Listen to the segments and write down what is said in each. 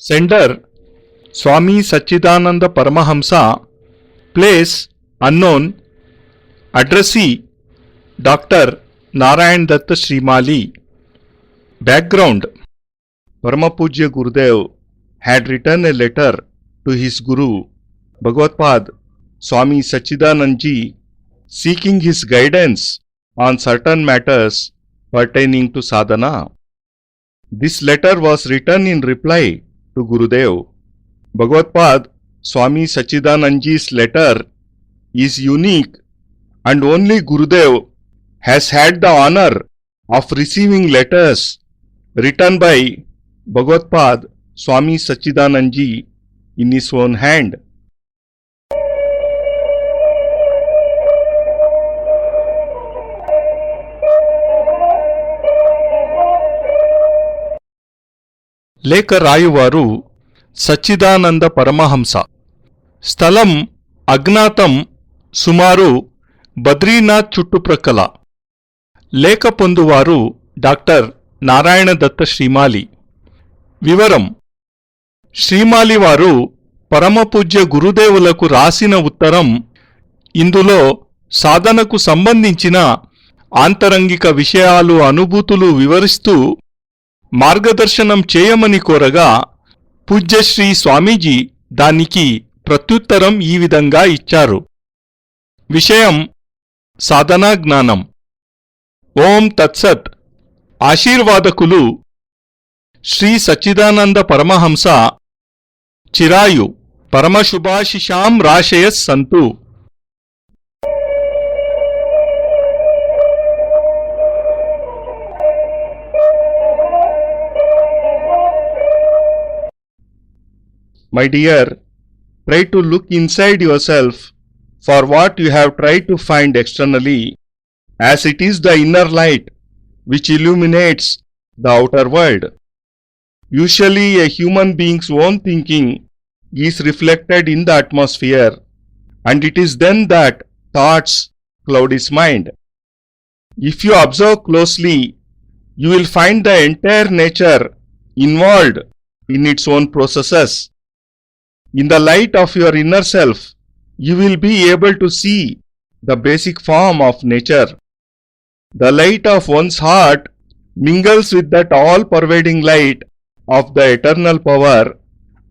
Sender Swami Sachidananda Paramahamsa. Place unknown. Addressee Dr. Narayan Datta Srimali. Background: Paramapujya Gurudev had written a letter to his Guru Bhagavad Swami Sachidanandji seeking his guidance on certain matters pertaining to sadhana. This letter was written in reply to Gurudev. Bhagavad Swami Sachidanandji's letter is unique and only Gurudev has had the honor of receiving letters written by Bhagavad Swami Sachidanandji in his own hand. లేఖ రాయువారు సచ్చిదానంద పరమహంస. స్థలం అజ్ఞాతం, సుమారు బద్రీనాథ్ చుట్టుప్రక్కల. లేఖ పొందువారు doctor Narayana దత్త శ్రీమాలి. వివరం: శ్రీమాలి వారు పరమపూజ్య గురుదేవులకు రాసిన ఉత్తరం. ఇందులో సాధనకు సంబంధించిన ఆంతరంగిక విషయాలు, అనుభూతులు వివరిస్తూ మార్గదర్శనం చేయమని కోరగా పూజ్యశ్రీ స్వామీజీ దానికి ప్రత్యుత్తరం ఈ విధంగా ఇచ్చారు. విషయం: సాధనా జ్ఞానం. ఓం తత్సత్. ఆశీర్వాదకులు శ్రీ సచ్చిదానంద పరమహంస చిరాయు పరమశుభాశిషాం రాశయస్ సంతు. My dear, try to look inside yourself for what you have tried to find externally, as it is the inner light which illuminates the outer world. Usually a human being's own thinking is reflected in the atmosphere, and it is then that thoughts cloud his mind. If you observe closely, you will find the entire nature involved in its own processes. In the light of your inner self, you will be able to see the basic form of nature. The light of one's heart mingles with that all-pervading light of the eternal power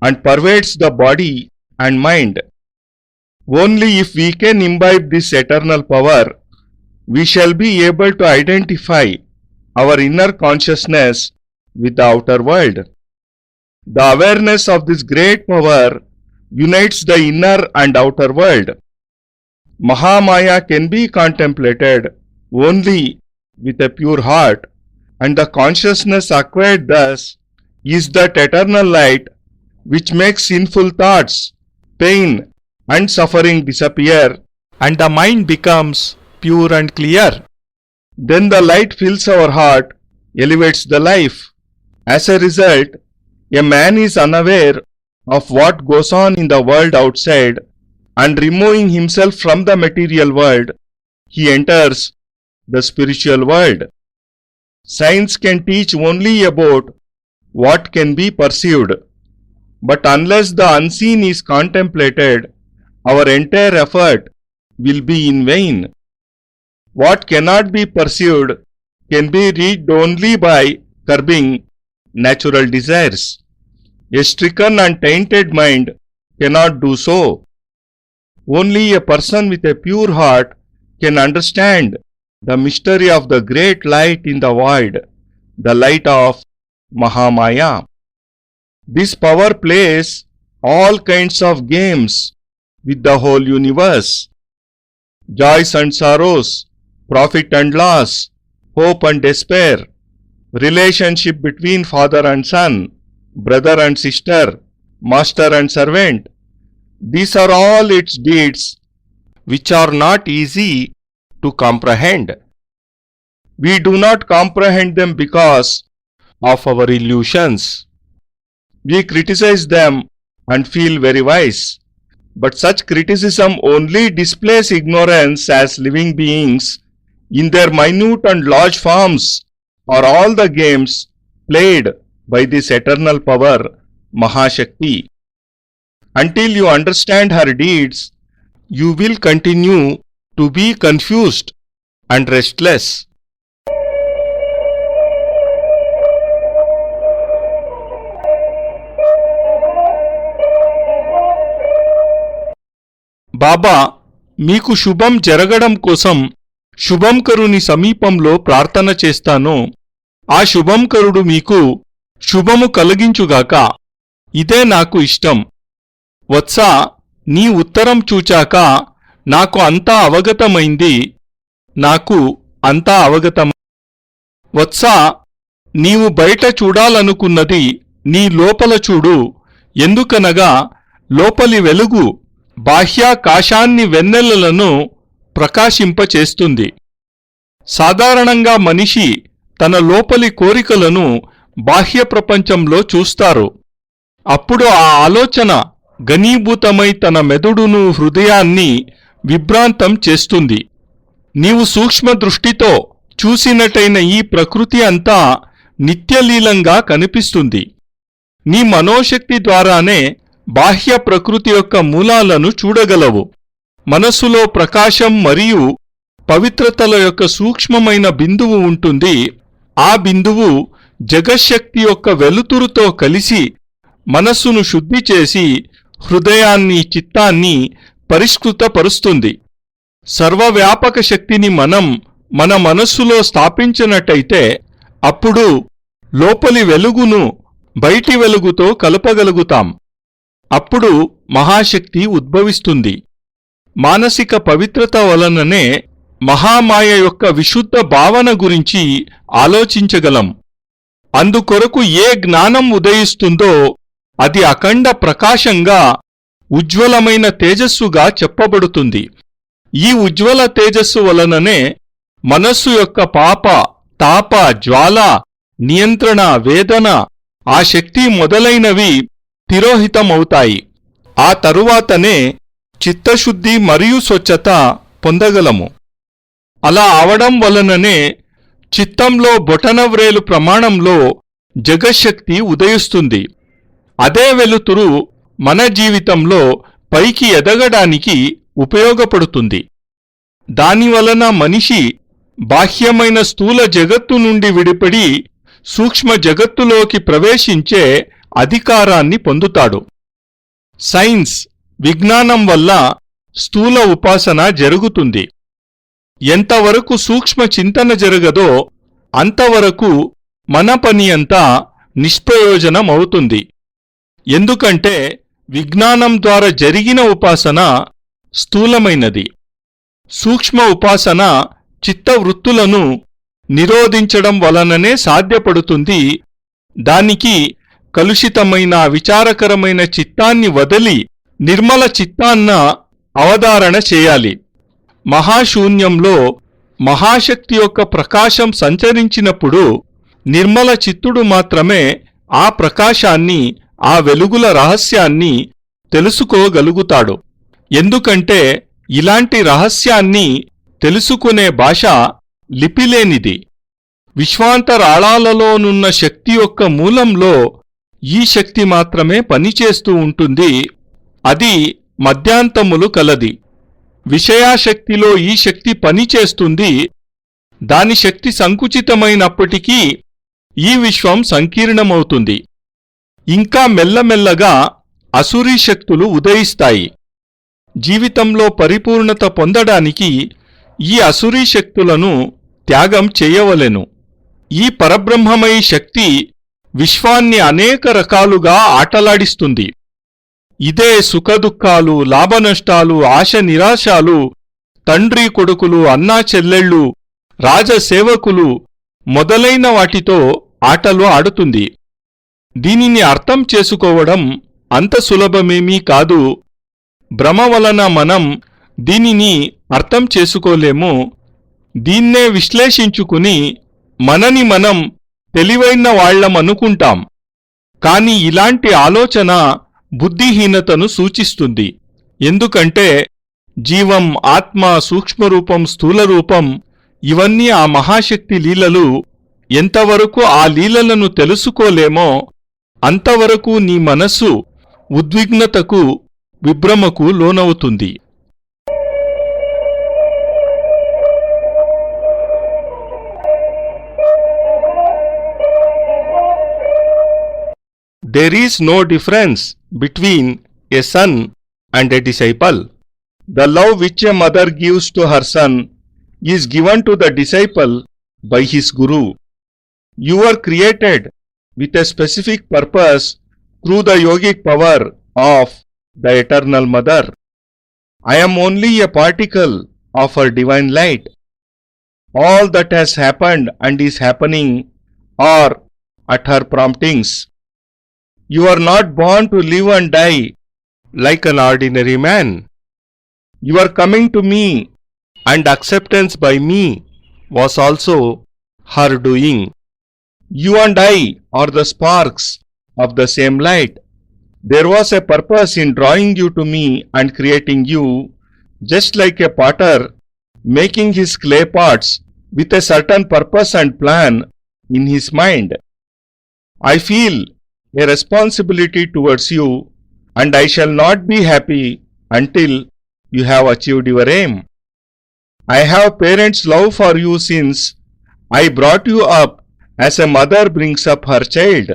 and pervades the body and mind. Only if we can imbibe this eternal power, we shall be able to identify our inner consciousness with the outer world. The awareness of this great power unites the inner and outer world. Mahamaya can be contemplated only with a pure heart, and the consciousness acquired thus is that eternal light which makes sinful thoughts, pain and suffering disappear, and the mind becomes pure and clear. Then the light fills our heart, elevates the life. As a result, a man is unaware of what goes on in the world outside, and removing himself from the material world, he enters the spiritual world. Science can teach only about what can be perceived, but unless the unseen is contemplated, our entire effort will be in vain. What cannot be perceived can be reached only by curbing natural desires. A stricken and tainted mind cannot do so. Only a person with a pure heart can understand the mystery of the great light in the void, the light of Mahamaya. This power plays all kinds of games with the whole universe. Joys and sorrows, profit and loss, hope and despair, relationship between father and son, brother and sister, master and servant. These are all its deeds, which are not easy to comprehend. We do not comprehend them because of our illusions. We criticize them and feel very wise. But such criticism only displays ignorance, as living beings, in their minute and large forms, are all the games played by this eternal power Mahashakti. Until you understand her deeds, you will continue to be confused and restless. బాబా, మీకు శుభం జరగడం కోసం శుభంకరుని సమీపంలో ప్రార్థన చేస్తాను. ఆ శుభంకరుడు మీకు శుభము కలిగించుగాక. ఇదే నాకు ఇష్టం. వత్సా, నీ ఉత్తరం చూచాక నాకు అంతా అవగతమైంది. వత్సా, నీవు బయట చూడాలనుకున్నది నీ లోపల చూడు. ఎందుకనగా లోపలి వెలుగు బాహ్యాకాశాన్ని వెన్నెలలను ప్రకాశింపచేస్తుంది. సాధారణంగా మనిషి తన లోపలి కోరికలను బాహ్య ప్రపంచంలో చూస్తారు. అప్పుడు ఆ ఆలోచన ఘనీభూతమై తన మెదడును, హృదయాన్ని విభ్రాంతం చేస్తుంది. నీవు సూక్ష్మ దృష్టితో చూసినట్టయిన ఈ ప్రకృతి అంతా నిత్యలీలంగా కనిపిస్తుంది. నీ మనోశక్తి ద్వారానే బాహ్య ప్రకృతి యొక్క మూలాలను చూడగలవు. మనస్సులో ప్రకాశం మరియు పవిత్రతల యొక్క సూక్ష్మమైన బిందువు ఉంటుంది. ఆ బిందువు జగశ్శక్తి యొక్క వెలుతురుతో కలిసి మనస్సును శుద్ధి చేసి హృదయాన్ని, చిత్తాన్ని పరిష్కృతపరుస్తుంది. సర్వవ్యాపక శక్తిని మన మనస్సులో స్థాపించినట్టయితే అప్పుడు లోపలి వెలుగును బయటి వెలుగుతో కలపగలుగుతాం. అప్పుడు మహాశక్తి ఉద్భవిస్తుంది. మానసిక పవిత్రత వలననే మహామాయ యొక్క విశుద్ధ భావన గురించి ఆలోచించగలం. అందుకొరకు ఏ జ్ఞానం ఉదయిస్తుందో అది అఖండ ప్రకాశంగా, ఉజ్వలమైన తేజస్సుగా చెప్పబడుతుంది. ఈ ఉజ్వల తేజస్సు వలననే మనస్సు యొక్క పాప, తాప, జ్వాల, నియంత్రణ, వేదన, ఆ శక్తి మొదలైనవి తిరోహితమవుతాయి. ఆ తరువాతనే చిత్తశుద్ధి మరియు స్వచ్ఛత పొందగలము. అలా అవడం వలననే చిత్తంలో బొటనవ్రేలు ప్రమాణంలో జగశ్శక్తి ఉదయిస్తుంది. అదే వెలుతురు మన జీవితంలో పైకి ఎదగడానికి ఉపయోగపడుతుంది. దానివలన మనిషి బాహ్యమైన స్థూల జగత్తు నుండి విడిపడి సూక్ష్మ జగత్తులోకి ప్రవేశించే అధికారాన్ని పొందుతాడు. సైన్స్, విజ్ఞానం వల్ల స్థూల ఉపాసన జరుగుతుంది. ఎంతవరకు సూక్ష్మ చింతన జరగదో అంతవరకు మన పని అంతా నిష్ప్రయోజనమవుతుంది. ఎందుకంటే విజ్ఞానం ద్వారా జరిగిన ఉపాసన స్థూలమైనది. సూక్ష్మ ఉపాసన చిత్తవృత్తులను నిరోధించడం వలననే సాధ్యపడుతుంది. దానికి కలుషితమైన, విచారకరమైన చిత్తాన్ని వదిలి నిర్మల చిత్తాన్న అవధారణ చేయాలి. మహాశూన్యంలో మహాశక్తి యొక్క ప్రకాశం సంచరించినప్పుడు నిర్మల చిత్తుడు మాత్రమే ఆ ప్రకాశాన్ని, ఆ వెలుగుల రహస్యాన్ని తెలుసుకోగలుగుతాడు. ఎందుకంటే ఇలాంటి రహస్యాన్ని తెలుసుకునే భాష లిపిలేనిది. విశ్వాంతరాళాలలోనున్న శక్తి యొక్క మూలంలో ఈ శక్తి మాత్రమే పనిచేస్తూ ఉంటుంది. అది మధ్యాంతములు కలది. విషయాశక్తిలో ఈ శక్తి పనిచేస్తుంది. దాని శక్తి సంకుచితమైనప్పటికీ ఈ విశ్వం సంకీర్ణమవుతుంది. ఇంకా మెల్లమెల్లగా అసురీ శక్తులు ఉదయిస్తాయి. జీవితంలో పరిపూర్ణత పొందడానికి ఈ అసురీ శక్తులను త్యాగం చేయవలెను. ఈ పరబ్రహ్మమయీ శక్తి విశ్వాన్ని అనేక రకాలుగా ఆటలాడిస్తుంది. ఇదే సుఖదుఖాలు, లాభనష్టాలు, ఆశ నిరాశాలు, తండ్రి కొడుకులు, అన్నా చెల్లెళ్ళు, రాజసేవకులు మొదలైన వాటితో ఆటలు ఆడుతుంది. దీనిని అర్థం చేసుకోవడం అంత సులభమేమీ కాదు. భ్రమ వలన మనం దీనిని అర్థం చేసుకోలేము. దీన్నే విశ్లేషించుకుని మనని మనం తెలివైన వాళ్లమనుకుంటాం. కాని ఇలాంటి ఆలోచన బుద్ధిహీనతను సూచిస్తుంది. ఎందుకంటే జీవం, ఆత్మ, సూక్ష్మరూపం, స్థూలరూపం ఇవన్నీ ఆ మహాశక్తి లీలలు. ఎంతవరకు ఆ లీలలను తెలుసుకోలేమో అంతవరకు నీ మనస్సు ఉద్విగ్నతకు విభ్రమకు లోనవుతుంది. There is no difference between a son and a disciple. The love which a mother gives to her son is given to the disciple by his guru. You were created with a specific purpose through the yogic power of the Eternal Mother. I am only a particle of her divine light. All that has happened and is happening are at her promptings. You are not born to live and die like an ordinary man. Your coming to me and acceptance by me was also her doing. You and I are the sparks of the same light. There was a purpose in drawing you to me and creating you, just like a potter making his clay pots with a certain purpose and plan in his mind. I feel a responsibility towards you, and I shall not be happy until you have achieved your aim. I have parents' love for you since I brought you up as a mother brings up her child.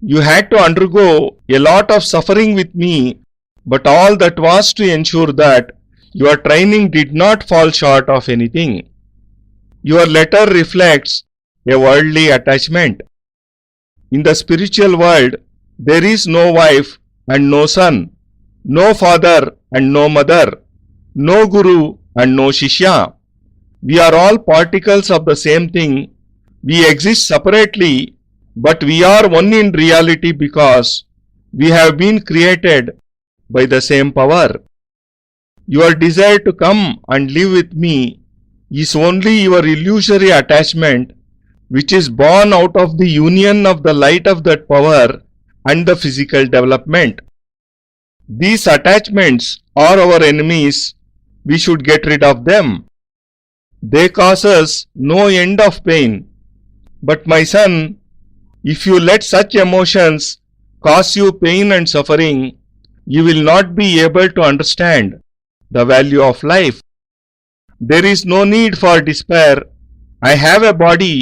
You had to undergo a lot of suffering with me, but all that was to ensure that your training did not fall short of anything. Your letter reflects a worldly attachment. In the spiritual world, there is no wife and no son, no father and no mother, no guru and no shishya. We are all particles of the same thing. We exist separately, but we are one in reality because we have been created by the same power. Your desire to come and live with me is only your illusory attachment, which is born out of the union of the light of that power and the physical development. These attachments are our enemies. We should get rid of them. They cause us no end of pain. But my son, if you let such emotions cause you pain and suffering, you will not be able to understand the value of life. There is no need for despair. I have a body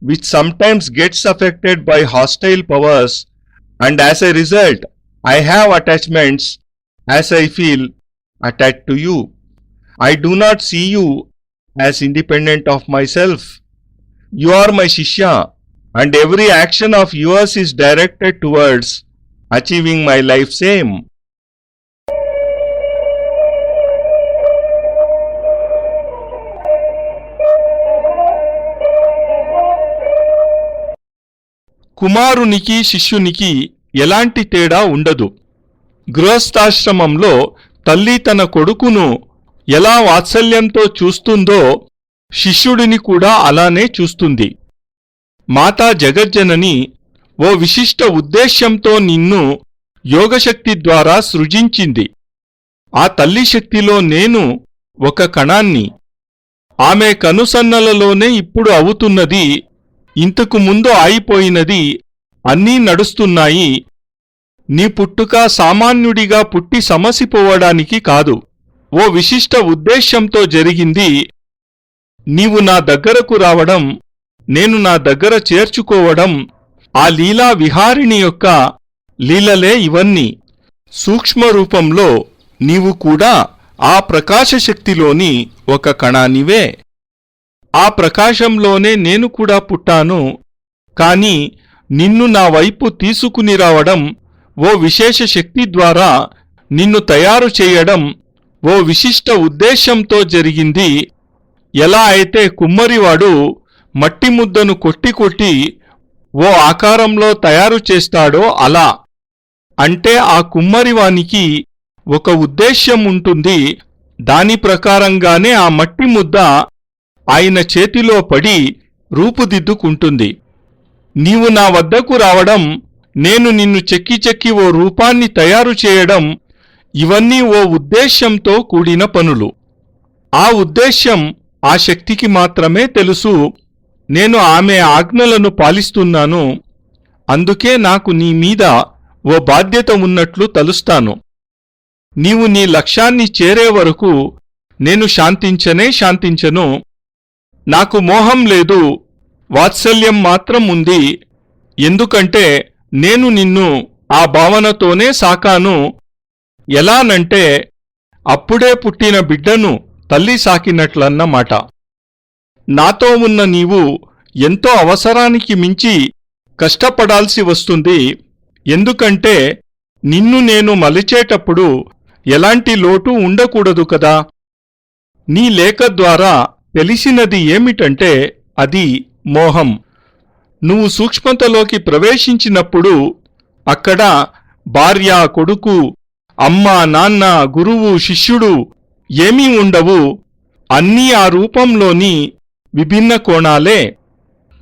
which sometimes gets affected by hostile powers, and as a result, I have attachments as I feel attached to you. I do not see you as independent of myself. You are my Shishya, and every action of yours is directed towards achieving my life's aim. కుమారునికి శిష్యునికి ఎలాంటి తేడా ఉండదు. గృహస్థాశ్రమంలో తల్లి తన కొడుకును ఎలా వాత్సల్యంతో చూస్తుందో శిష్యుడిని కూడా అలానే చూస్తుంది. మాతా జగజ్జనని ఓ విశిష్ట ఉద్దేశ్యంతో నిన్ను యోగశక్తి ద్వారా సృజించింది. ఆ తల్లి శక్తిలో నేను ఒక కణాన్ని. ఆమె కనుసన్నలలోనే ఇప్పుడు అవుతున్నది, ఇంతకు ముందు ఆగిపోయినది, అన్నీ నడుస్తున్నాయి. నీ పుట్టుక సామాన్యుడిగా పుట్టి సమసిపోవడానికి కాదు, ఓ విశిష్ట ఉద్దేశ్యంతో జరిగింది. నీవు నా దగ్గరకు రావడం, నేను నా దగ్గర చేర్చుకోవడం, ఆ లీలా విహారిణి యొక్క లీలలే ఇవన్నీ. సూక్ష్మరూపంలో నీవు కూడా ఆ ప్రకాశశక్తిలోని ఒక కణానివే. ఆ ప్రకాశంలోనే నేను కూడా పుట్టాను. కాని నిన్ను నా వైపు తీసుకుని రావడం, ఓ విశేష శక్తి ద్వారా నిన్ను తయారు చేయడం ఓ విశిష్ట ఉద్దేశ్యంతో జరిగింది. ఎలా అయితే కుమ్మరివాడు మట్టి ముద్దను కొట్టి కొట్టి ఓ ఆకారంలో తయారు చేస్తాడో అలా. అంటే ఆ కుమ్మరివానికి ఒక ఉద్దేశ్యం ఉంటుంది. దాని ప్రకారంగానే ఆ మట్టి ముద్ద ఆయన చేతిలో పడి రూపుదిద్దుకుంటుంది. నీవు నా వద్దకు రావడం, నేను నిన్ను చెక్కి చెక్కి ఓ రూపాన్ని తయారు చేయడం, ఇవన్నీ ఓ ఉద్దేశ్యంతో కూడిన పనులు. ఆ ఉద్దేశ్యం ఆ శక్తికి మాత్రమే తెలుసు. నేను ఆమె ఆజ్ఞలను పాలిస్తున్నాను. అందుకే నాకు నీ మీద ఓ బాధ్యత ఉన్నట్లు తలుస్తాను. నీవు నీ లక్ష్యాన్ని చేరే వరకు నేను శాంతించను. నాకు మోహం లేదు, వాత్సల్యం మాత్రం ఉంది. ఎందుకంటే నేను నిన్ను ఆ భావనతోనే సాకాను. ఎలానంటే అప్పుడే పుట్టిన బిడ్డను తల్లి సాకినట్లన్నమాట. నాతో ఉన్న నీవు ఎంతో అవసరానికి మించి కష్టపడాల్సి వస్తుంది. ఎందుకంటే నిన్ను నేను మలిచేటప్పుడు ఎలాంటి లోటు ఉండకూడదు కదా. నీ లేఖ ద్వారా తెలిసినది ఏమిటంటే అది మోహం. నువ్వు సూక్ష్మతలోకి ప్రవేశించినప్పుడు అక్కడ భార్య, కొడుకు, అమ్మ, నాన్న, గురువు, శిష్యుడు ఏమీ ఉండవు. అన్నీ ఆ రూపంలోని విభిన్న కోణాలే.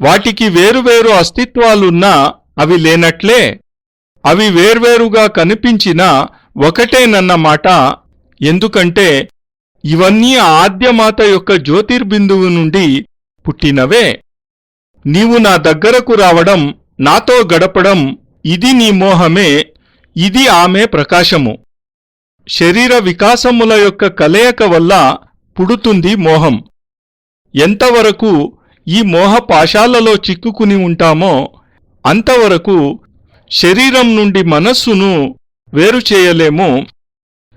వాటికి వేరువేరు అస్తిత్వాలున్నా అవి లేనట్లే. అవి వేర్వేరుగా కనిపించినా ఒకటేనన్నమాట. ఎందుకంటే ఇవన్నీ ఆ ఆద్యమాత యొక్క జ్యోతిర్బిందువు నుండి పుట్టినవే. నీవు నా దగ్గరకు రావడం, నాతో గడపడం, ఇది నీ మోహమే. ఇది ఆమె ప్రకాశము. శరీర వికాసముల యొక్క కలయిక వల్ల పుడుతుంది మోహం. ఎంతవరకు ఈ మోహ పాశాలలో చిక్కుకుని ఉంటామో అంతవరకు శరీరం నుండి మనస్సును వేరు చేయలేము.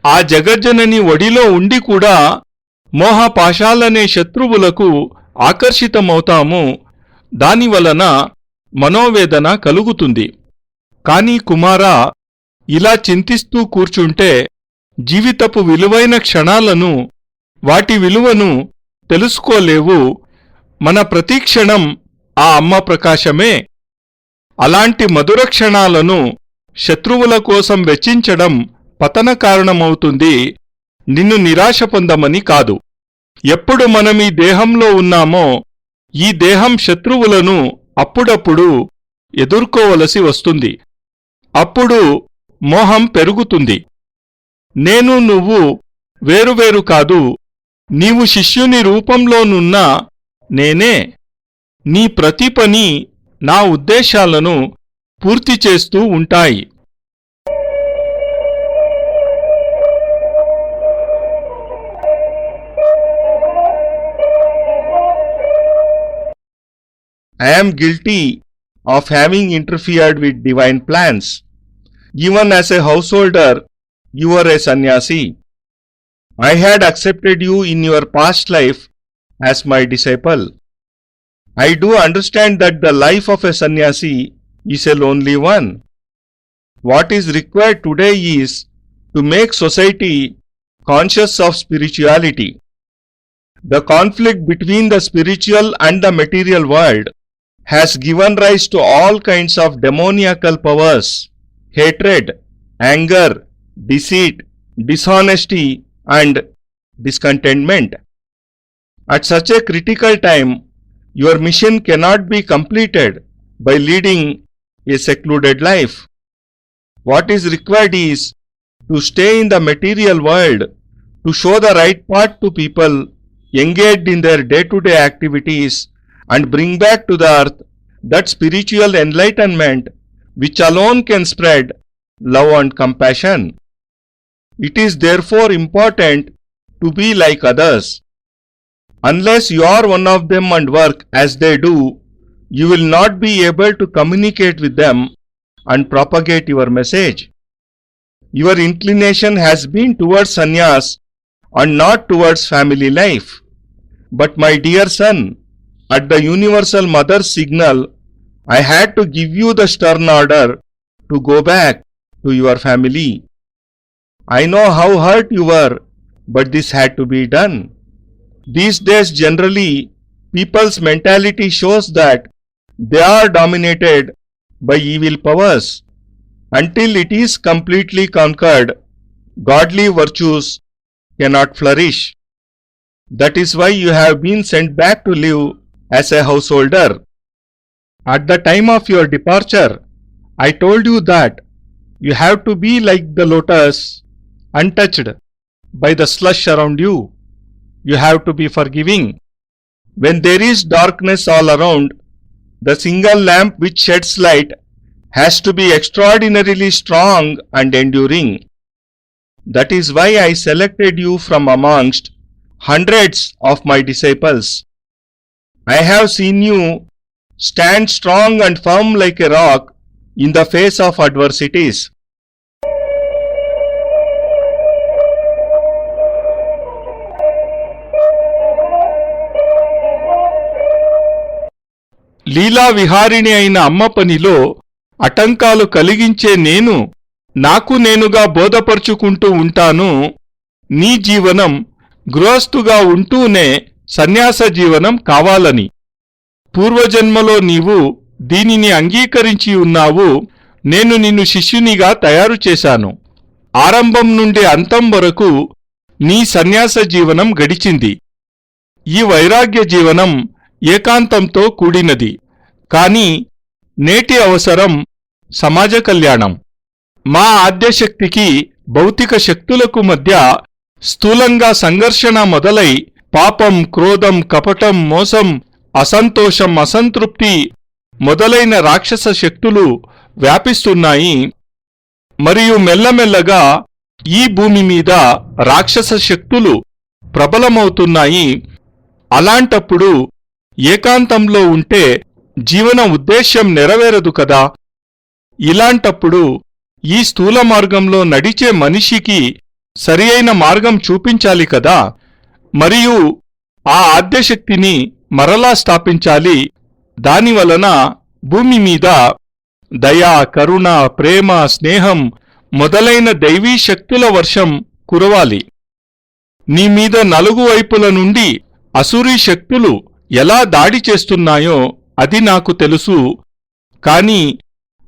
ఆ జగజ్జనని ఒడిలో ఉండి కూడా మోహపాశాలనే శత్రువులకు ఆకర్షితమవుతాము. దానివలన మనోవేదన కలుగుతుంది. కాని కుమారా, ఇలా చింతిస్తూ కూర్చుంటే జీవితపు విలువైన క్షణాలను, వాటి విలువను తెలుసుకోలేవు. మన ప్రతిక్షణం ఆ అమ్మ ప్రకాశమే. అలాంటి మధుర క్షణాలను శత్రువుల కోసం వెచ్చించడం పతన కారణమవుతుంది, నిన్ను నిరాశ పొందమని కాదు. ఎప్పుడు మనమీ దేహంలో ఉన్నామో ఈ దేహం శత్రువులను అప్పుడప్పుడు ఎదుర్కోవలసి వస్తుంది. అప్పుడు మోహం పెరుగుతుంది. నేను నువ్వు వేరువేరు కాదు. నీవు శిష్యుని రూపంలోనున్న నేనే. నీ ప్రతి పని నా ఉద్దేశాలను పూర్తి చేస్తూ ఉంటాయి. I am guilty of having interfered with divine plans. Even as a householder, you are a sannyasi. I had accepted you in your past life as my disciple. I do understand that the life of a sannyasi is a lonely one. What is required today is to make society conscious of spirituality. The conflict between the spiritual and the material world has given rise to all kinds of demoniacal powers, hatred, anger, deceit, dishonesty, and discontentment. At such a critical time, your mission cannot be completed by leading a secluded life. What is required is to stay in the material world, to show the right path to people engaged in their day-to-day activities, and bring back to the earth that spiritual enlightenment which alone can spread love and compassion. It is therefore important to be like others. Unless you are one of them and work as they do, you will not be able to communicate with them and propagate your message. Your inclination has been towards sannyas and not towards family life. But my dear son, at the universal mother's signal, I had to give you the stern order to go back to your family. I know how hurt you were, but this had to be done. These days generally, people's mentality shows that they are dominated by evil powers. Until it is completely conquered, godly virtues cannot flourish. That is why you have been sent back to live as a householder. At the time of your departure, I told you that you have to be like the lotus, untouched by the slush around you. You have to be forgiving. When there is darkness all around, the single lamp which sheds light has to be extraordinarily strong and enduring. That is why I selected you from amongst hundreds of my disciples. I have seen you stand strong and firm like a rock in the face of adversities. లీలా విహారిణి అయిన అమ్మ పనిలో ఆటంకాలు కలిగించే నేను నాకు నేనుగా బోధపరుచుకుంటూ ఉంటాను. నీ జీవనం గృహస్థుగా ఉంటూనే సన్యాస జీవనం కావాలని. పూర్వజన్మలో నీవు దీనిని అంగీకరించి ఉన్నావు. నేను నిన్ను శిష్యునిగా తయారు చేశాను. ఆరంభం నుండి అంతం వరకు నీ సన్యాస జీవనం గడిచింది. ఈ వైరాగ్య జీవనం ఏకాంతంతో కూడినది. కాని నేటి అవసరం సమాజ కళ్యాణం. మా ఆద్యశక్తికి భౌతిక శక్తులకు మధ్య స్థూలంగా సంఘర్షణ మొదలై పాపం, క్రోధం, కపటం, మోసం, అసంతోషం, అసంతృప్తి మొదలైన రాక్షస శక్తులు వ్యాపిస్తున్నాయి. మరియు మెల్లమెల్లగా ఈ భూమి మీద రాక్షస శక్తులు ప్రబలమవుతున్నాయి. అలాంటప్పుడు ఏకాంతంలో ఉంటే జీవన ఉద్దేశ్యం నెరవేరదు కదా. ఇలాంటప్పుడు ఈ స్థూల మార్గంలో నడిచే మనిషికి సరియైన మార్గం చూపించాలి కదా. మరియు ఆ ఆద్యశక్తిని మరలా స్థాపించాలి. దానివలన భూమి మీద దయ, కరుణ, ప్రేమ, స్నేహం మొదలైన దైవీ శక్తుల వర్షం కురవాలి. నీ మీద నలుగు వైపుల నుండి అసురీ శక్తులు ఎలా దాడి చేస్తున్నాయో అది నాకు తెలుసు. కాని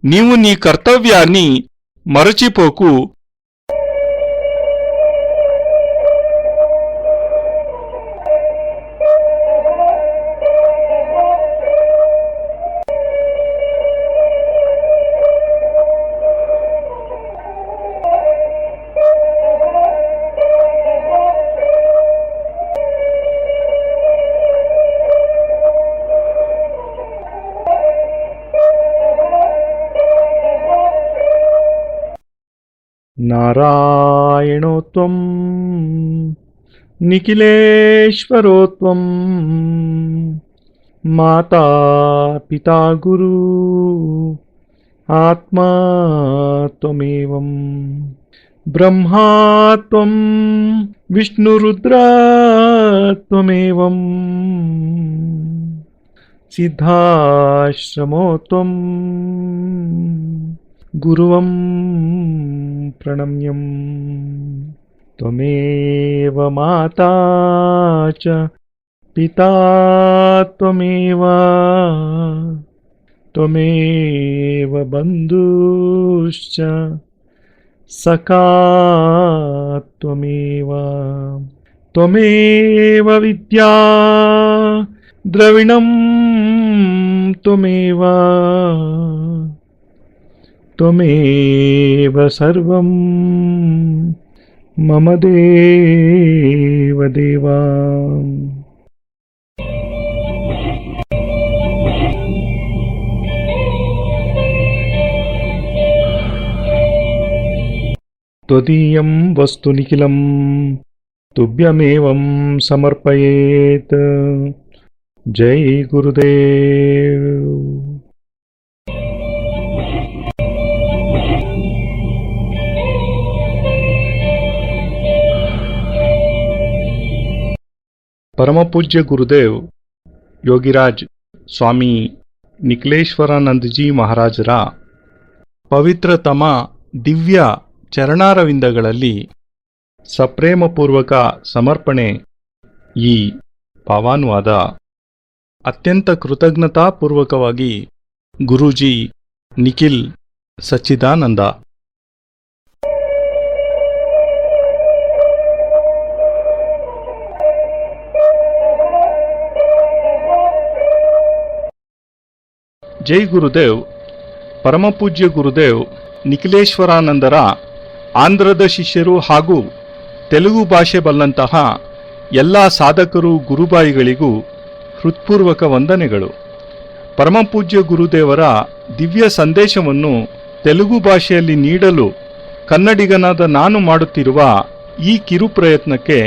నీవు నీ కర్తవ్యాన్ని మరచిపోకు. నారాయణోత్వం నిఖిలేశ్వరోత్వం మాతా పితా గురు ఆత్మా త్వమేవం బ్రహ్మాత్వం విష్ణురుద్రాత్వమేవం సిద్ధాశ్రమోత్వం గురువం ప్రణమ్యం త్వమేవ మాతా చ పితా త్వమేవ త్వమేవ బంధుశ్చ సఖా త్వమేవ త్వమేవ విద్యా ద్రవిణం త్వమేవ త్వమేవ సర్వం మమ దేవ దేవా. త్వదీయం వస్తు నిఖిలం తుభ్యమేవం సమర్పయేత్. జై గురుదేవ్. పరమపూజ్య గురుదేవ్ ಯೋಗಿರಾಜ್ ಸ್ವಾಮಿ ನಿಖಿಲೇಶ್ವರಾನಂದಜಿ ಮಹಾರಾಜರ ಪವಿತ್ರತಮ ದಿವ್ಯ ಚರಣಾರವಿಂದಗಳಲ್ಲಿ ಸಪ್ರೇಮಪೂರ್ವಕ ಸಮರ್ಪಣೆ ಈ ಪಾವಾನುವಾದ. ಅತ್ಯಂತ ಕೃತಜ್ಞತಾಪೂರ್ವಕವಾಗಿ ಗುರೂಜಿ ನಿಖಿಲ್ ಸಚ್ಚಿದಾನಂದ. ಜೈ ಗುರುದೇವ್. ಪರಮಪೂಜ್ಯ ಗುರುದೇವ್ ನಿಖಿಲೇಶ್ವರಾನಂದರ ಆಂಧ್ರದ ಶಿಷ್ಯರು ಹಾಗೂ ತೆಲುಗು ಭಾಷೆ ಬಲ್ಲಂತಹ ಎಲ್ಲ ಸಾಧಕರು ಗುರುಬಾಯಿಗಳಿಗೂ ಹೃತ್ಪೂರ್ವಕ ವಂದನೆಗಳು. ಪರಮಪೂಜ್ಯ ಗುರುದೇವರ ದಿವ್ಯ ಸಂದೇಶವನ್ನು ತೆಲುಗು ಭಾಷೆಯಲ್ಲಿ ನೀಡಲು ಕನ್ನಡಿಗನಾದ ನಾನು ಮಾಡುತ್ತಿರುವ ಈ ಕಿರು ಪ್ರಯತ್ನಕ್ಕೆ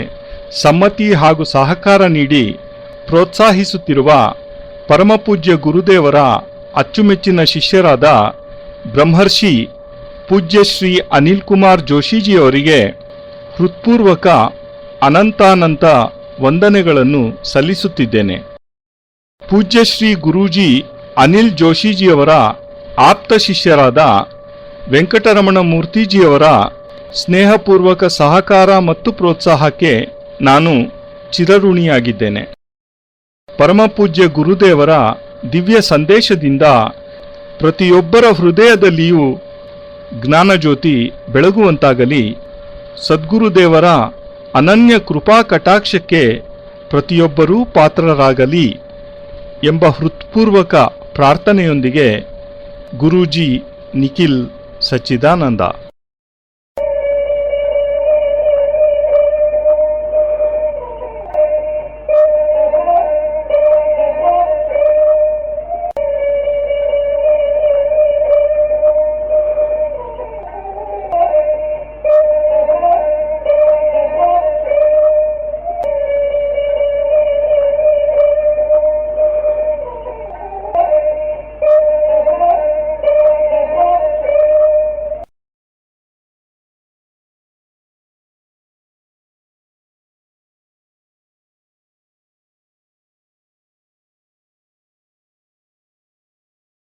ಸಮ್ಮತಿ ಹಾಗೂ ಸಹಕಾರ ನೀಡಿ ಪ್ರೋತ್ಸಾಹಿಸುತ್ತಿರುವ ಪರಮಪೂಜ್ಯ ಗುರುದೇವರ ಅಚ್ಚುಮೆಚ್ಚಿನ ಶಿಷ್ಯರಾದ ಬ್ರಹ್ಮರ್ಷಿ ಪೂಜ್ಯ ಶ್ರೀ ಅನಿಲ್ ಕುಮಾರ್ ಜೋಶಿಜಿಯವರಿಗೆ ಹೃತ್ಪೂರ್ವಕ ಅನಂತಾನಂತ ವಂದನೆಗಳನ್ನು ಸಲ್ಲಿಸುತ್ತಿದ್ದೇನೆ. ಪೂಜ್ಯ ಶ್ರೀ ಗುರೂಜಿ ಅನಿಲ್ ಜೋಶಿಜಿಯವರ ಆಪ್ತ ಶಿಷ್ಯರಾದ ವೆಂಕಟರಮಣ ಮೂರ್ತಿಜಿಯವರ ಸ್ನೇಹಪೂರ್ವಕ ಸಹಕಾರ ಮತ್ತು ಪ್ರೋತ್ಸಾಹಕ್ಕೆ ನಾನು ಚಿರಋಣಿಯಾಗಿದ್ದೇನೆ. ಪರಮಪೂಜ್ಯ ಗುರುದೇವರ ದಿವ್ಯ ಸಂದೇಶದಿಂದ ಪ್ರತಿಯೊಬ್ಬರ ಹೃದಯದಲ್ಲಿಯೂ ಜ್ಞಾನಜ್ಯೋತಿ ಬೆಳಗುವಂತಾಗಲಿ. ಸದ್ಗುರುದೇವರ ಅನನ್ಯ ಕೃಪಾ ಕಟಾಕ್ಷಕ್ಕೆ ಪ್ರತಿಯೊಬ್ಬರೂ ಪಾತ್ರರಾಗಲಿ ಎಂಬ ಹೃತ್ಪೂರ್ವಕ ಪ್ರಾರ್ಥನೆಯೊಂದಿಗೆ ಗುರೂಜಿ ನಿಖಿಲ್ ಸಚ್ಚಿದಾನಂದ.